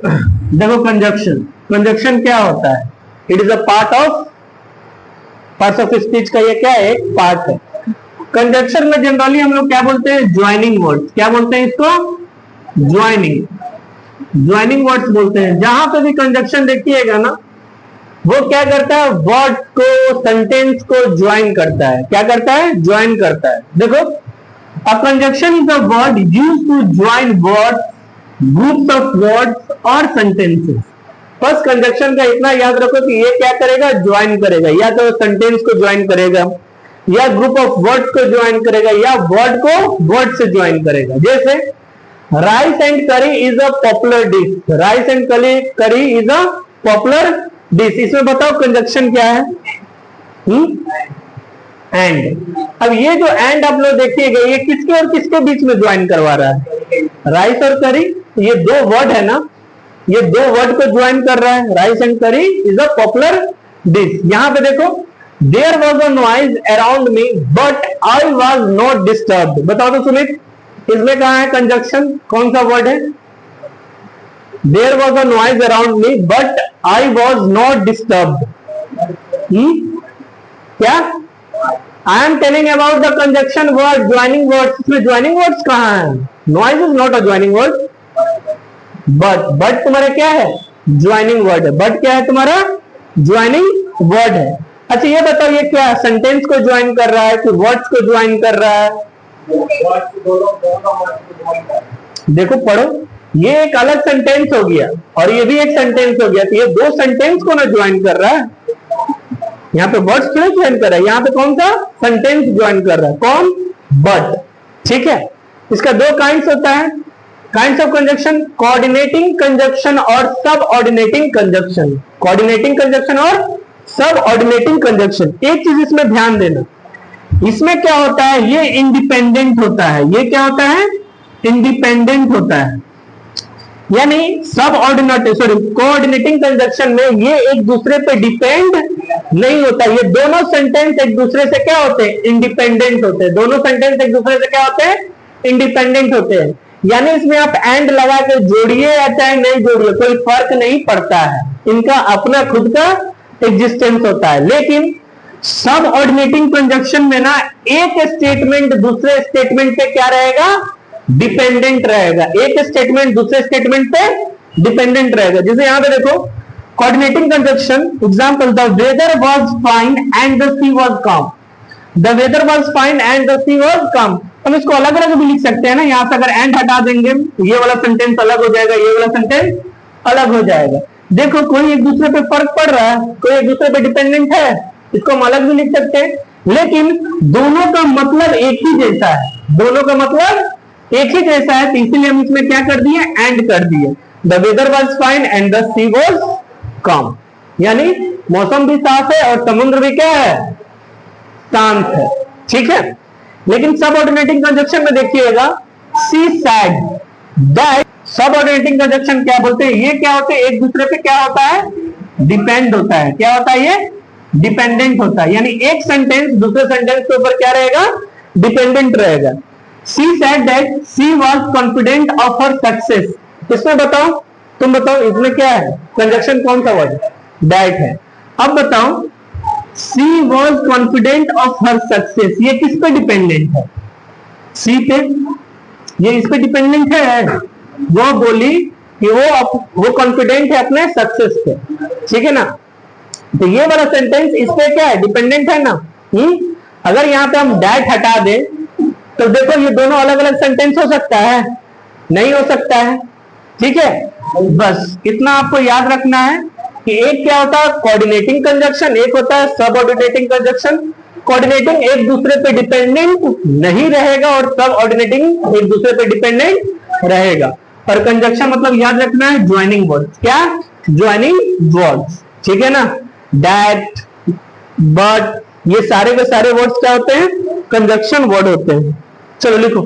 देखो conjunction, conjunction क्या होता है? It is a parts of speech का ये क्या है? एक पार्ट है। कंजक्शन में जनरली हम लोग क्या बोलते हैं? Joining words. क्या बोलते हैं इसको? ज्वाइनिंग वर्ड्स बोलते हैं। जहां पे भी कंजक्शन देखिएगा ना, वो क्या करता है? वर्ड को, सेंटेंस को ज्वाइन करता है। क्या करता है? ज्वाइन करता है। देखो, a conjunction is a word used to join words, groups of words और सेंटेंसेस। बस कंजक्शन का इतना याद रखो कि ये क्या करेगा? ज्वाइन करेगा। या तो सेंटेंस को ज्वाइन करेगा, या ग्रुप ऑफ वर्ड्स को ज्वाइन करेगा, या वर्ड को वर्ड से ज्वाइन करेगा। जैसे rice and curry is a popular dish. Rice and curry is a popular dish. इसमें बताओ कंजक्शन क्या है? एंड। अब ये जो एंड आप लोग देखिएगा, ये किसके और किसके बीच में ज्वाइन करवा रहा है? राइस और करी, ये दो वर्ड है ना, ये दो वर्ड को ज्वाइन कर रहा है। Rice and curry is a popular dish. यहां पे देखो, there was a noise around me but I was not disturbed. बताओ तो सुमित, इसमें कहा है कंजक्शन? कौन सा वर्ड है? There was a noise around me but I was not disturbed. क्या? I am telling about the conjunction word, joining words. इसमें ज्वाइनिंग वर्ड्स कहां है? Noise is not a joining word. But तुम्हारा क्या है? ज्वाइनिंग वर्ड है। But क्या है तुम्हारा? ज्वाइनिंग वर्ड है। अच्छा ये बताओ, ये क्या सेंटेंस को ज्वाइन कर रहा है कि वर्ड्स को ज्वाइन कर रहा है? देखो पढ़ो, ये एक अलग सेंटेंस हो गया और ये भी एक सेंटेंस हो गया। तो ये दो सेंटेंस को ना ज्वाइन कर रहा है। यहाँ पे वर्ड्स क्यों ज्वाइन कर रहा है? यहाँ पे कौन सा? सेंटेंस ज्वाइन कर रहा है। कौन? बट। ठीक है, इसका दो काइंड्स होता है, kinds of conjunction, coordinating conjunction और सब ऑर्डिनेटिंग कंजक्शन। कोऑर्डिनेटिंग कंजक्शन और सब ऑर्डिनेटिंग कंजक्शन। एक चीज इसमें ध्यान देना, इसमें क्या होता है? ये इंडिपेंडेंट होता है। ये क्या होता है? इंडिपेंडेंट होता है। यानी सब कोऑर्डिनेटिंग कंजक्शन में ये एक दूसरे पे डिपेंड नहीं होता। ये दोनों सेंटेंस एक दूसरे से क्या होते हैं? इंडिपेंडेंट होते हैं। दोनों सेंटेंस एक दूसरे से क्या होते हैं? इंडिपेंडेंट होते हैं। यानी इसमें आप एंड लगा के जोड़िए या चाहे नहीं जोड़िए, कोई फर्क नहीं पड़ता है। इनका अपना खुद का एग्जिस्टेंस होता है। लेकिन सब ऑर्डिनेटिंग कंजक्शन में ना, एक स्टेटमेंट दूसरे स्टेटमेंट पे क्या रहेगा? डिपेंडेंट रहेगा। एक स्टेटमेंट दूसरे स्टेटमेंट पे डिपेंडेंट रहेगा। जैसे यहां पे देखो, coordinating conjunction example, the weather was fine and the sea was calm. The weather was fine and the sea was calm. हम इसको अलग अलग भी लिख सकते हैं ना। यहां से अगर एंड हटा देंगे, ये वाला सेंटेंस अलग हो जाएगा, ये वाला सेंटेंस अलग हो जाएगा। देखो, कोई एक दूसरे पे फर्क पड़ रहा है, कोई एक दूसरे पे डिपेंडेंट है, इसको हम अलग भी लिख सकते हैं। लेकिन दोनों का मतलब एक ही जैसा है। दोनों का मतलब एक ही जैसा है, तो इसीलिए हम इसमें क्या कर दिए? एंड कर दिए। The weather was fine and the sea was calm. यानी मौसम भी साफ है और समुद्र भी क्या है? शांत है। ठीक है, लेकिन सब ऑर्डिनेटिंग कंजक्शन में देखिएगा, सी सैड, दैट। सब ऑर्डिनेटिंग कंजक्शन क्या बोलते हैं? ये क्या होते हैं? एक दूसरे पे क्या होता है? डिपेंड होता है। क्या होता है? ये डिपेंडेंट होता है। यानी एक सेंटेंस दूसरे सेंटेंस के ऊपर क्या रहेगा? डिपेंडेंट रहेगा। She said that she was confident of her success. इसमें बताओ, तुम बताओ, इसमें क्या है? कंजक्शन कौन सा वर्ड? दैट है। अब बताओ, she was confident of her success, ये किस पे डिपेंडेंट है? सी पे। ये इस पे डिपेंडेंट है। वो बोली कि वो कॉन्फिडेंट है अपने सक्सेस पे। ठीक है ना? तो ये वाला सेंटेंस इस पे क्या है? डिपेंडेंट है ना। अगर यहां पे हम दैट हटा दे तो देखो, ये दोनों अलग अलग सेंटेंस हो सकता है? नहीं हो सकता है। ठीक है, बस इतना आपको याद रखना है कि एक क्या होता है? कोऑर्डिनेटिंग कंजक्शन, एक होता है सब ऑर्डिनेटिंग कंजक्शन। कोऑर्डिनेटिंग एक दूसरे पे डिपेंडेंट नहीं रहेगा और सब ऑर्डिनेटिंग एक दूसरे पे डिपेंडेंट रहेगा। और कंजक्शन मतलब याद रखना है ज्वाइनिंग वर्ड्स। क्या? Joining words. ठीक है ना? दैट, बट, ये सारे के सारे वर्ड्स क्या होते हैं? कंजक्शन वर्ड होते हैं। चलो लिखो।